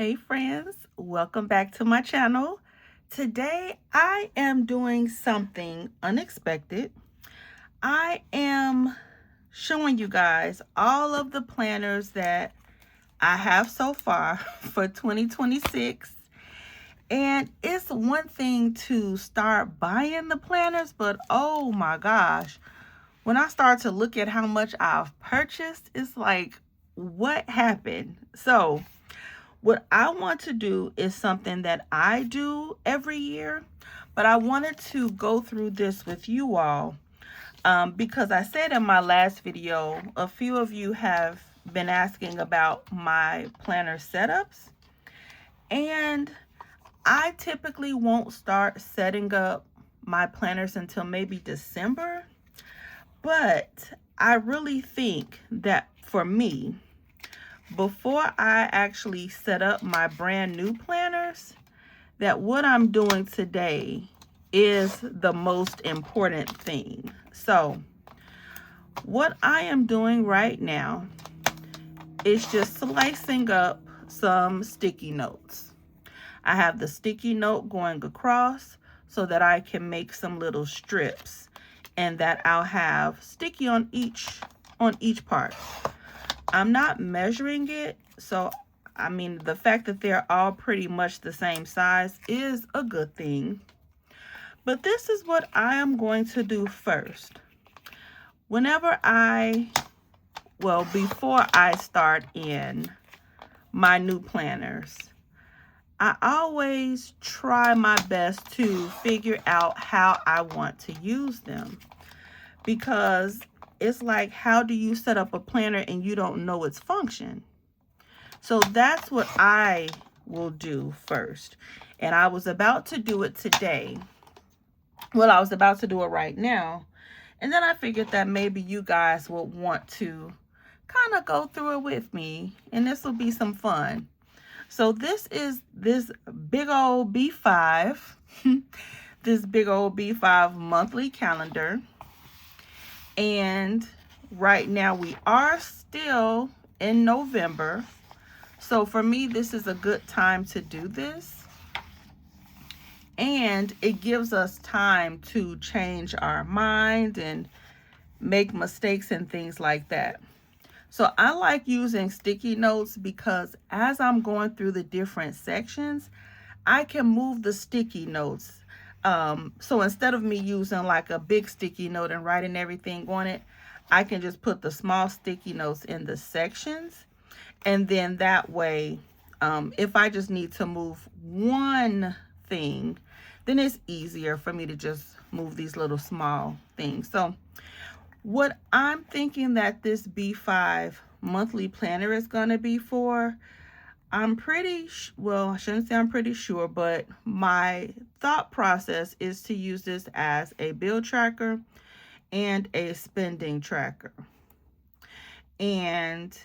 Hey friends, welcome back to my channel. Today I am doing something unexpected. I am showing you guys all of the planners that I have so far for 2026. And it's one thing to start buying the planners, but oh my gosh, when I start to look at how much I've purchased, it's like, what happened? So what I want to do is something that I do every year, but I wanted to go through this with you all because I said in my last video, a few of you have been asking about my planner setups, and I typically won't start setting up my planners until maybe December, but I really think that for me, before I actually set up my brand new planners, that what I'm doing today is the most important thing. So what I am doing right now is just slicing up some sticky notes. I have the sticky note going across so that I can make some little strips and that I'll have sticky on each part. I'm not measuring it, so I mean, the fact that they're all pretty much the same size is a good thing. But this is what I am going to do first. Before I start in my new planners, I always try my best to figure out how I want to use them. Because it's like, how do you set up a planner and you don't know its function? So that's what I will do first. And I was about to do it today. Well, I was about to do it right now. And then I figured that maybe you guys would want to kind of go through it with me. And this will be some fun. So this is this big old B5. This big old B5 monthly calendar. And right now we are still in November. So for me, this is a good time to do this. And it gives us time to change our mind and make mistakes and things like that. So I like using sticky notes because as I'm going through the different sections, I can move the sticky notes. So instead of me using like a big sticky note and writing everything on it, I can just put the small sticky notes in the sections. And then that way, if I just need to move one thing, then it's easier for me to just move these little small things. So what I'm thinking that this B5 monthly planner is going to be for, I shouldn't say I'm pretty sure, but my thought process is to use this as a bill tracker and a spending tracker. And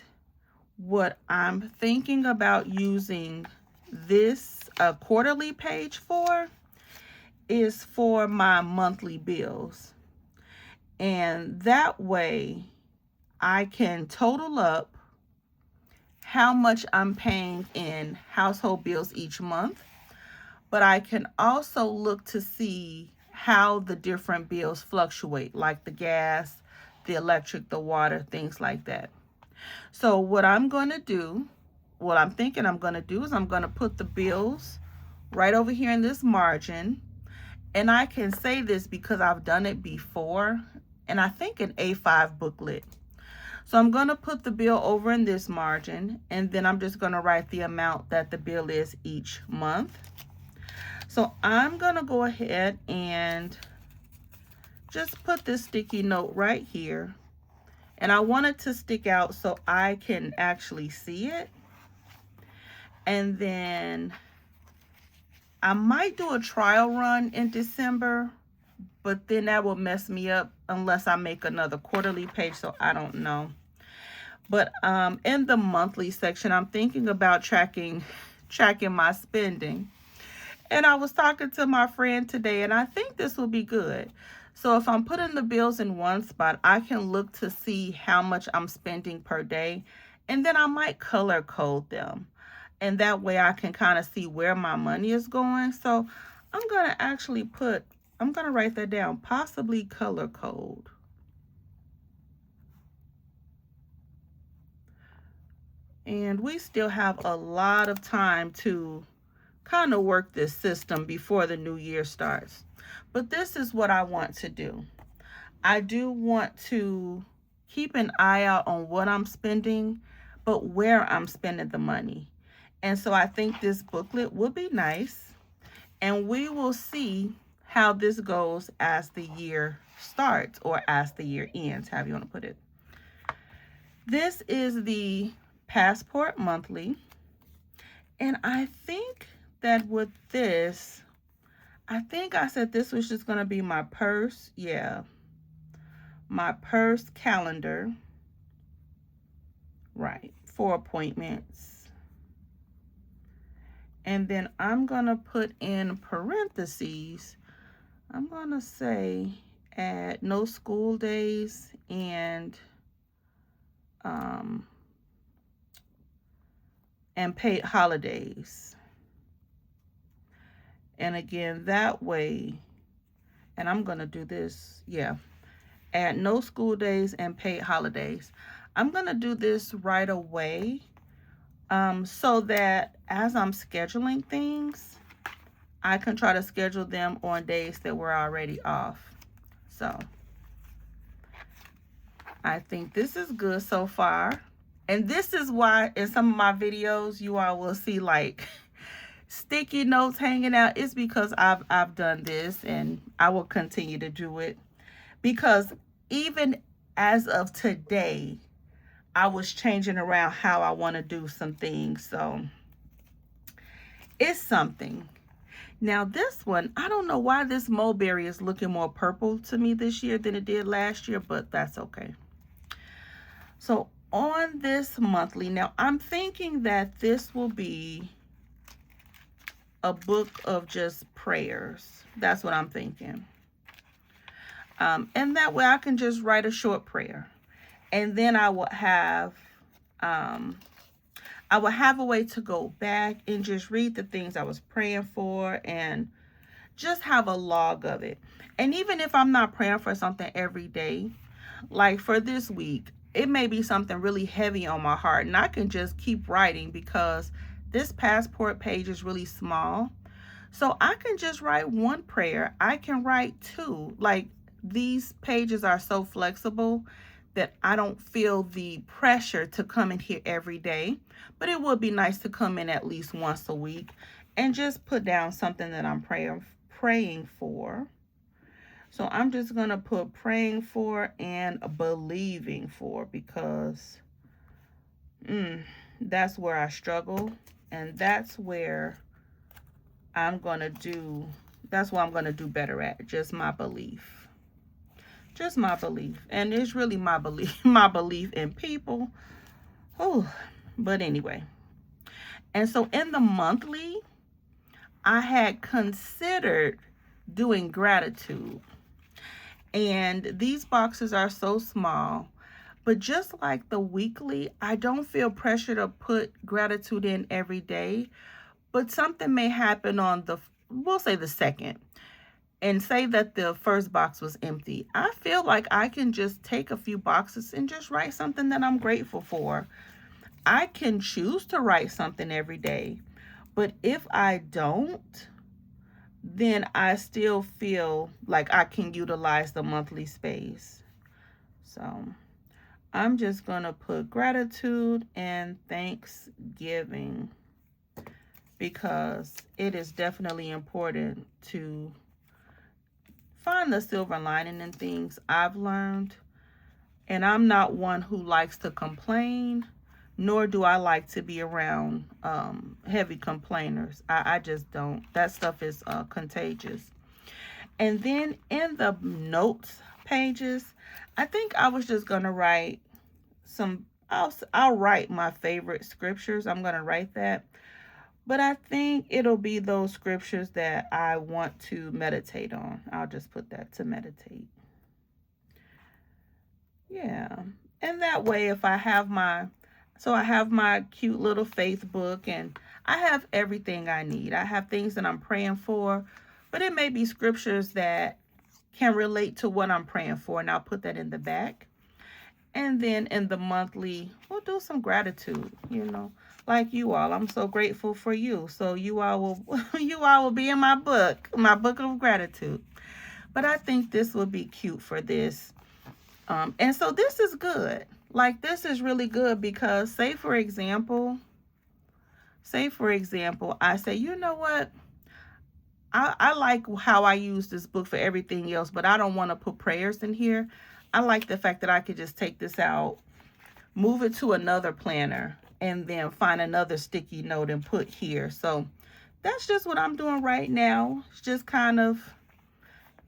what I'm thinking about using this quarterly page for is for my monthly bills. And that way I can total up how much I'm paying in household bills each month. But I can also look to see how the different bills fluctuate, like the gas, the electric, the water, things like that. So what I'm thinking I'm going to do is I'm going to put the bills right over here in this margin. And I can say this because I've done it before, and I think an A5 booklet. So I'm going to put the bill over in this margin, and then I'm just going to write the amount that the bill is each month. So I'm going to go ahead and just put this sticky note right here. And I want it to stick out so I can actually see it. And then I might do a trial run in December, but then that will mess me up unless I make another quarterly page, so I don't know. But in the monthly section, I'm thinking about tracking my spending. And I was talking to my friend today, and I think this will be good. So if I'm putting the bills in one spot, I can look to see how much I'm spending per day, and then I might color code them. And that way I can kind of see where my money is going. So I'm going to actually I'm going to write that down, possibly color code. And we still have a lot of time to kind of work this system before the new year starts. But this is what I want to do. I do want to keep an eye out on what I'm spending, but where I'm spending the money. And so I think this booklet will be nice. And we will see how this goes as the year starts, or as the year ends, however you want to put it. This is the Passport Monthly. And I think that with this, I think I said this was just going to be my purse. Yeah. My purse calendar. Right. For appointments. And then I'm going to put in parentheses. I'm going to say at no school days and paid holidays. And again, that way, and I'm going to do this, yeah, at no school days and paid holidays. I'm going to do this right away so that as I'm scheduling things, I can try to schedule them on days that we're already off. So I think this is good so far. And this is why in some of my videos, you all will see like sticky notes hanging out. It's because I've done this, and I will continue to do it, because even as of today, I was changing around how I want to do some things. So it's something. Now this one, I don't know why this mulberry is looking more purple to me this year than it did last year, but that's okay. So on this monthly, now I'm thinking that this will be a book of just prayers. That's what I'm thinking. And that way I can just write a short prayer. And then I will have a way to go back and just read the things I was praying for and just have a log of it. And even if I'm not praying for something every day, like for this week, it may be something really heavy on my heart, and I can just keep writing because this passport page is really small. So I can just write one prayer. I can write two. Like, these pages are so flexible that I don't feel the pressure to come in here every day. But it would be nice to come in at least once a week and just put down something that I'm praying for. So I'm just going to put praying for and believing for, because that's where I struggle. And that's where I'm going to do, that's what I'm going to do better at. Just my belief. Just my belief. And it's really my belief in people. Oh, but anyway. And so in the monthly, I had considered doing gratitude. And these boxes are so small. But just like the weekly, I don't feel pressure to put gratitude in every day. But something may happen on we'll say the second. And say that the first box was empty. I feel like I can just take a few boxes and just write something that I'm grateful for. I can choose to write something every day. But if I don't, then I still feel like I can utilize the monthly space. So I'm just going to put gratitude and thanksgiving, because it is definitely important to find the silver lining in things. I've learned, and I'm not one who likes to complain, nor do I like to be around heavy complainers. I just don't. That stuff is contagious. And then in the notes pages, I think I was just gonna write I'll write my favorite scriptures. I'm gonna write that. But I think it'll be those scriptures that I want to meditate on. I'll just put that, to meditate. Yeah. And that way, if I have I have my cute little faith book, and I have everything I need. I have things that I'm praying for, but it may be scriptures that can relate to what I'm praying for, and I'll put that in the back. And then in the monthly, we'll do some gratitude, like you all. I'm so grateful for you. So you all will you all will be in my book of gratitude. But I think this will be cute for this. And so this is good. Like, this is really good because say for example, I say, you know what? I like how I use this book for everything else, but I don't want to put prayers in here. I like the fact that I could just take this out, move it to another planner, and then find another sticky note and put here. So that's just what I'm doing right now. It's just kind of,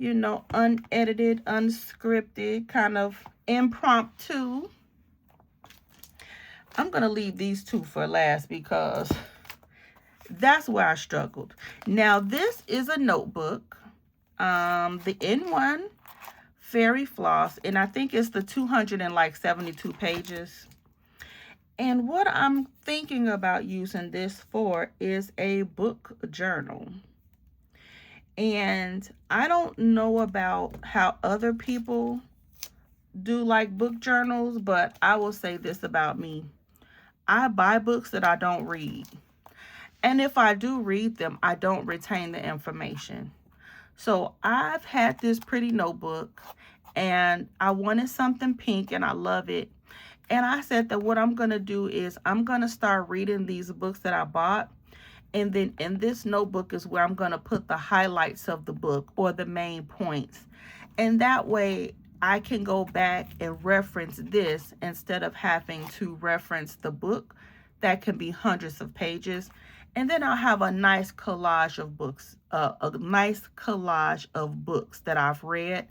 unedited, unscripted, kind of impromptu. I'm going to leave these two for last because that's where I struggled. Now, this is a notebook, the N1 Fairy Floss, and I think it's the 272 pages. And what I'm thinking about using this for is a book journal. And I don't know about how other people do like book journals, but I will say this about me. I buy books that I don't read. And if I do read them, I don't retain the information. So I've had this pretty notebook and I wanted something pink and I love it. And I said that what I'm going to do is I'm going to start reading these books that I bought. And then in this notebook is where I'm going to put the highlights of the book or the main points. And that way I can go back and reference this instead of having to reference the book that can be hundreds of pages. And then I'll have a nice collage of books, that I've read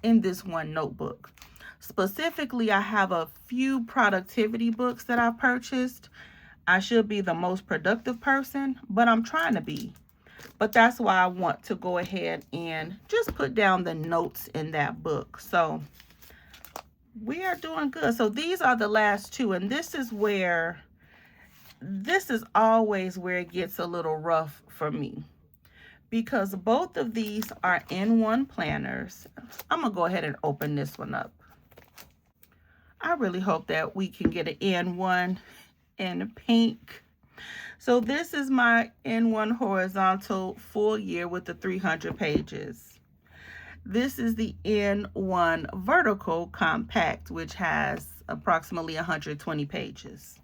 in this one notebook. Specifically, I have a few productivity books that I've purchased. I should be the most productive person, but I'm trying to be. But that's why I want to go ahead and just put down the notes in that book. So we are doing good. So these are the last two, and this is always where it gets a little rough for me, because both of these are N1 planners. I'm going to go ahead and open this one up. I really hope that we can get an N1 in pink. So this is my N1 horizontal full year with the 300 pages. This is the N1 vertical compact, which has approximately 120 pages.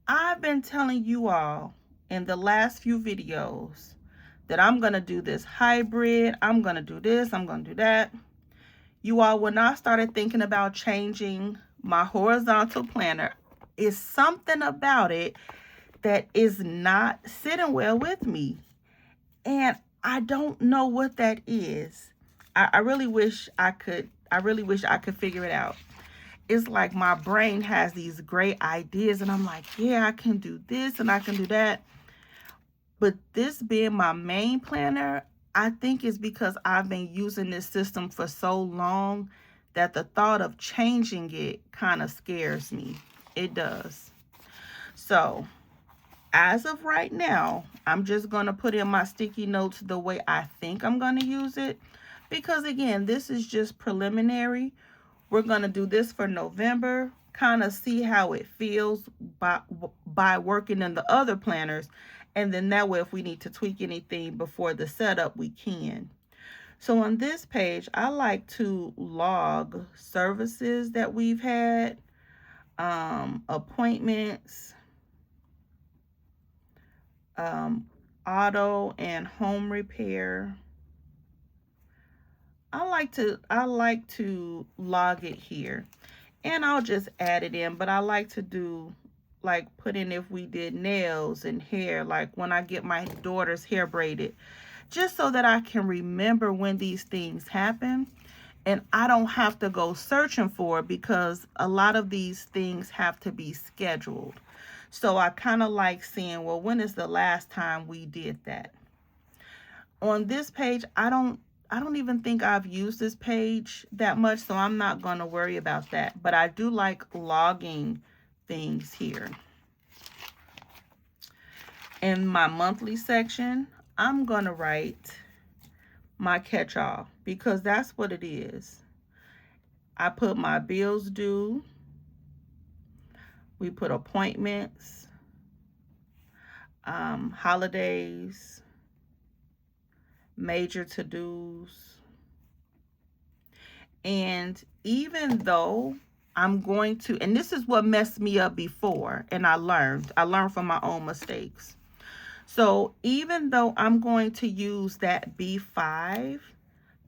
I've been telling you all in the last few videos that I'm going to do this hybrid. I'm going to do this. I'm going to do that. You all, when I started thinking about changing my horizontal planner, is something about it that is not sitting well with me. And I don't know what that is. I really wish I could figure it out. It's like my brain has these great ideas and I'm like, yeah, I can do this and I can do that. But this being my main planner, I think it's because I've been using this system for so long that the thought of changing it kind of scares me. It does. So as of right now, I'm just going to put in my sticky notes the way I think I'm going to use it. Because again, this is just preliminary. We're going to do this for November, kind of see how it feels by working in the other planners. And then that way, if we need to tweak anything before the setup, we can. So on this page, I like to log services that we've had, appointments, auto and home repair. I like to log it here, and I'll just add it in, but I like to do like put in if we did nails and hair, like when I get my daughter's hair braided, just so that I can remember when these things happen and I don't have to go searching for it, because a lot of these things have to be scheduled. So I kind of like seeing, well, when is the last time we did that? On this page, I don't even think I've used this page that much, so I'm not going to worry about that. But I do like logging things here. in my monthly section, I'm going to write my catch-all because that's what it is. I put my bills due. We put appointments, holidays, major to-dos. And even though I'm going to, and this is what messed me up before, and I learned from my own mistakes. So even though I'm going to use that B5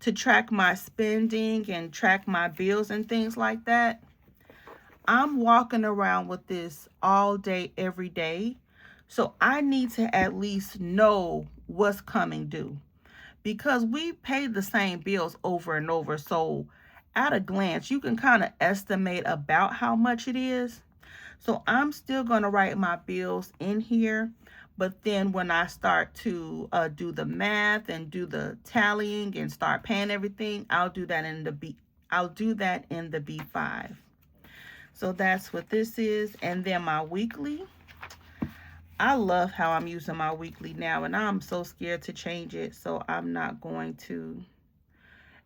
to track my spending and track my bills and things like that, I'm walking around with this all day, every day. So I need to at least know what's coming due because we pay the same bills over and over. So at a glance, you can kind of estimate about how much it is. So I'm still going to write my bills in here. But then when I start to do the math and do the tallying and start paying everything, I'll do that in the B5. So that's what this is. And then my weekly. I love how I'm using my weekly now, and I'm so scared to change it, so I'm not going to.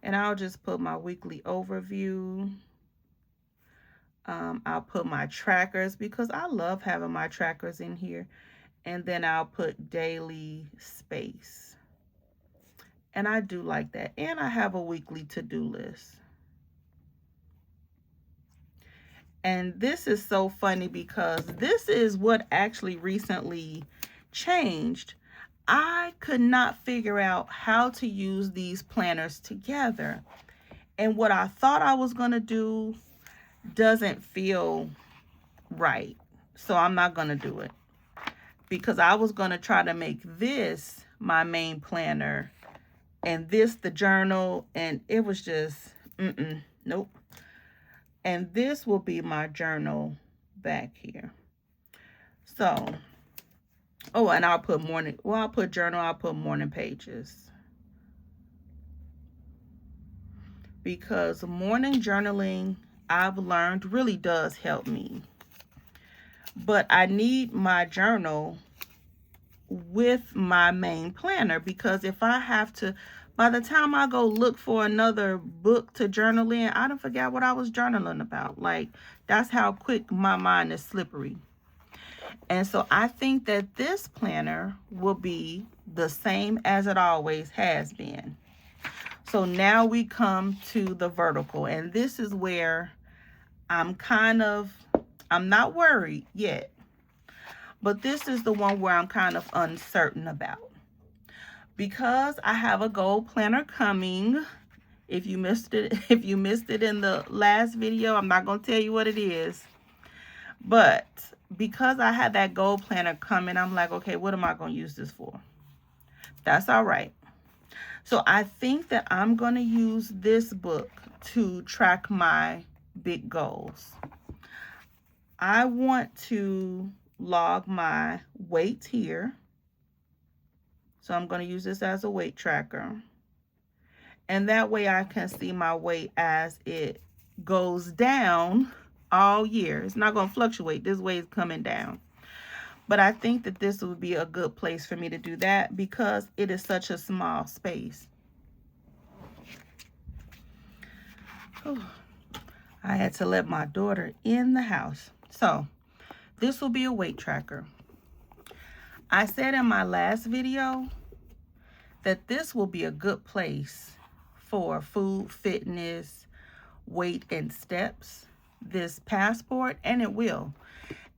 And I'll just put my weekly overview. I'll put my trackers because I love having my trackers in here. And then I'll put daily space. And I do like that. And I have a weekly to-do list. And this is so funny because this is what actually recently changed. I could not figure out how to use these planners together. And what I thought I was going to do doesn't feel right. So I'm not going to do it. Because I was going to try to make this my main planner and this the journal. And it was just, nope. And this will be my journal back here. So, oh, and I'll put I'll put journal, I'll put morning pages. Because morning journaling, I've learned, really does help me. But I need my journal with my main planner because if I have to, by the time I go look for another book to journal in, I don't forget what I was journaling about. Like, that's how quick my mind is slippery. And so I think that this planner will be the same as it always has been. So now we come to the vertical, and this is where I'm not worried yet, but this is the one where I'm kind of uncertain about. Because I have a goal planner coming. If you missed it in the last video, I'm not going to tell you what it is. But because I had that goal planner coming, I'm like, okay, what am I going to use this for? That's all right. So I think that I'm going to use this book to track my big goals. I want to log my weight here. So I'm going to use this as a weight tracker. And that way I can see my weight as it goes down all year. It's not going to fluctuate. This way it's coming down. But I think that this would be a good place for me to do that because it is such a small space. Whew. I had to let my daughter in the house. So this will be a weight tracker. I said in my last video that this will be a good place for food, fitness, weight, and steps. This passport, and it will.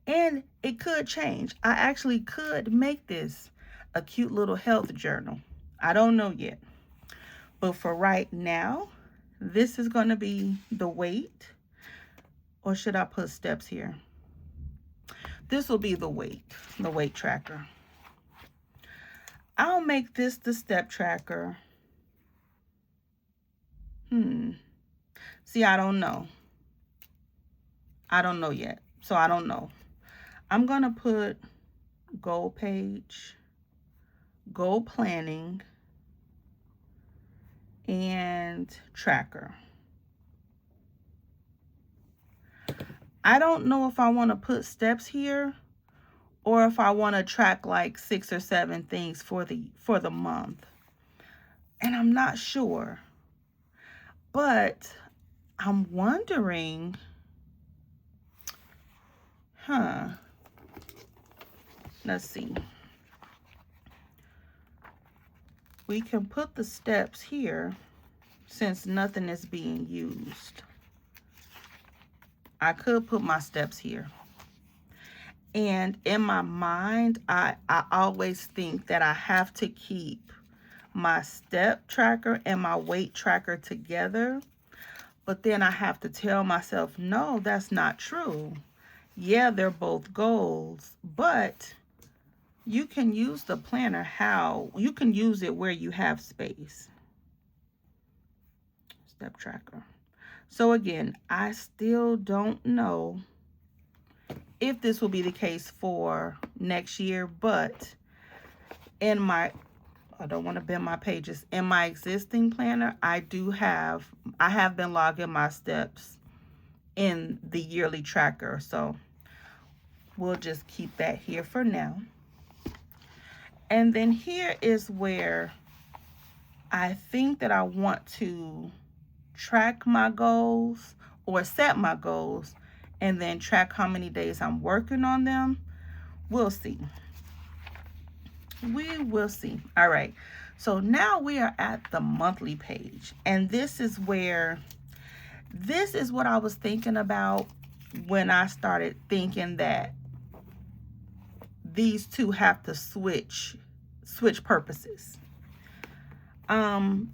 And it could change. I actually could make this a cute little health journal. I don't know yet. But for right now, this is going to be the weight. Or should I put steps here? This will be the weight tracker. I'll make this the step tracker. See, I don't know. I don't know yet. So I don't know. I'm going to put goal page, goal planning, and tracker. I don't know if I want to put steps here or if I want to track like 6 or 7 things for the month. And I'm not sure. But I'm wondering, let's see. We can put the steps here since nothing is being used. I could put my steps here. And in my mind, I always think that I have to keep my step tracker and my weight tracker together. But then I have to tell myself, no, that's not true. Yeah, they're both goals, but you can use the planner you can use it where you have space. Step tracker. So again, I still don't know if this will be the case for next year, but I don't want to bend my pages. In my existing planner, I have been logging my steps in the yearly tracker. So we'll just keep that here for now. And then here is where I think that I want to track my goals or set my goals and then track how many days I'm working on them. We'll see. We will see. All right. So now we are at the monthly page. And this is what I was thinking about when I started thinking that these two have to switch purposes.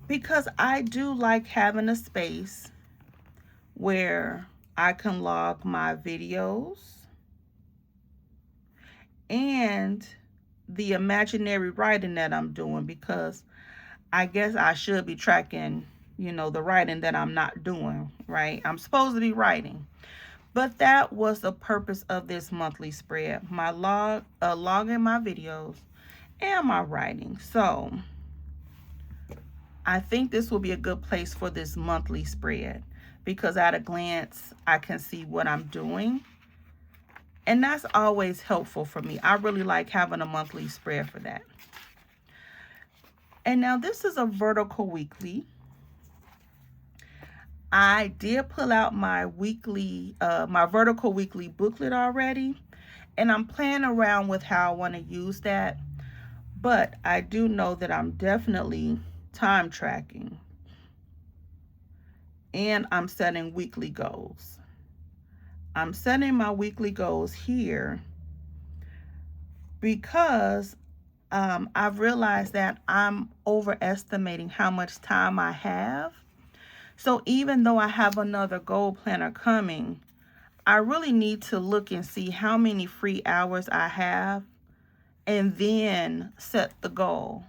Because I do like having a space where I can log my videos and the imaginary writing that I'm doing, because I guess I should be tracking, the writing that I'm not doing, right? I'm supposed to be writing. But that was the purpose of this monthly spread, my logging my videos and my writing. So I think this will be a good place for this monthly spread, because at a glance, I can see what I'm doing. And that's always helpful for me. I really like having a monthly spread for that. And now this is a vertical weekly. I did pull out my vertical weekly booklet already, and I'm playing around with how I want to use that. But I do know that I'm definitely time tracking, and I'm setting weekly goals. I'm setting my weekly goals here because I've realized that I'm overestimating how much time I have. So even though I have another goal planner coming, I really need to look and see how many free hours I have and then set the goal,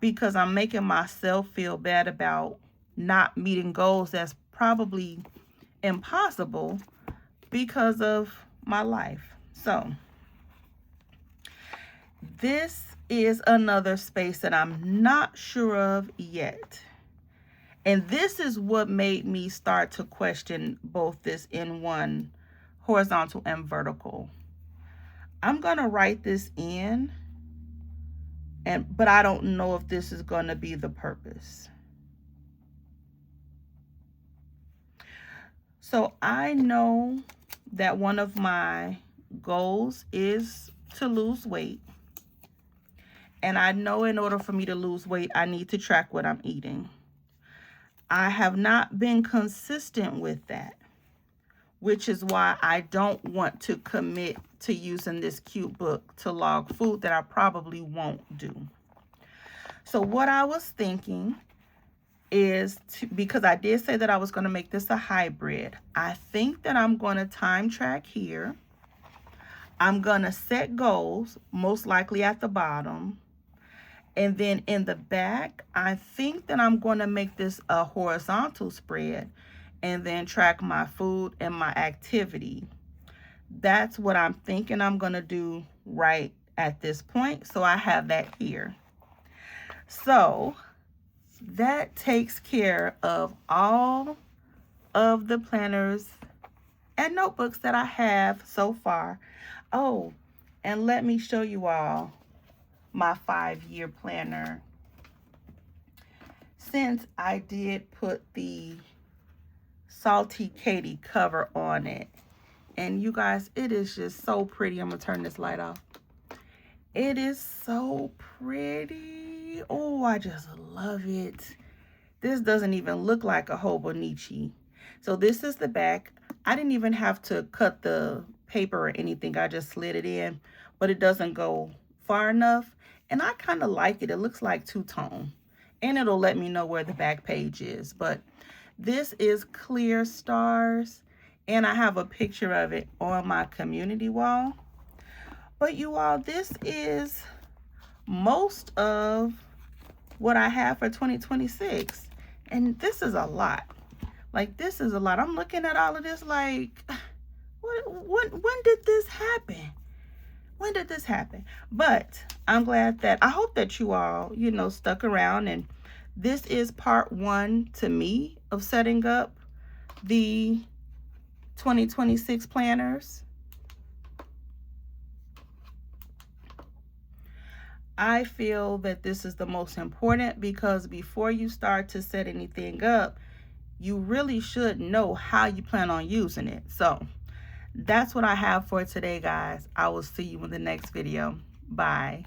because I'm making myself feel bad about not meeting goals that's probably impossible because of my life. So this is another space that I'm not sure of yet. And this is what made me start to question both this N1 horizontal and vertical. I'm going to write this in, but I don't know if this is going to be the purpose. So I know that one of my goals is to lose weight. And I know in order for me to lose weight, I need to track what I'm eating. I have not been consistent with that, which is why I don't want to commit to using this cute book to log food that I probably won't do. So what I was thinking is, because I did say that I was going to make this a hybrid, I think that I'm going to time track here. I'm going to set goals, most likely at the bottom. And then in the back, I think that I'm going to make this a horizontal spread and then track my food and my activity. That's what I'm thinking I'm going to do right at this point. So I have that here. So that takes care of all of the planners and notebooks that I have so far. Oh, And let me show you all my 5-year planner. Since I did put the Salty Katie cover on it, and you guys, it is just so pretty. I'm gonna turn this light off. It is so pretty. Oh, I just love it. This doesn't even look like a Hobonichi. So this is the back. I didn't even have to cut the paper or anything. I just slid it in, but it doesn't go far enough. And I kind of like it. It looks like two-tone. And it'll let me know where the back page is. But this is Clear Stars. And I have a picture of it on my community wall. But you all, this is most of what I have for 2026. And this is a lot. Like, this is a lot. I'm looking at all of this like, when did this happen? When did this happen? But I'm glad that, I hope that you all, you know, stuck around. And this is part 1 to me of setting up the 2026 planners. I feel that this is the most important because before you start to set anything up, you really should know how you plan on using it. So that's what I have for today, guys. I will see you in the next video. Bye.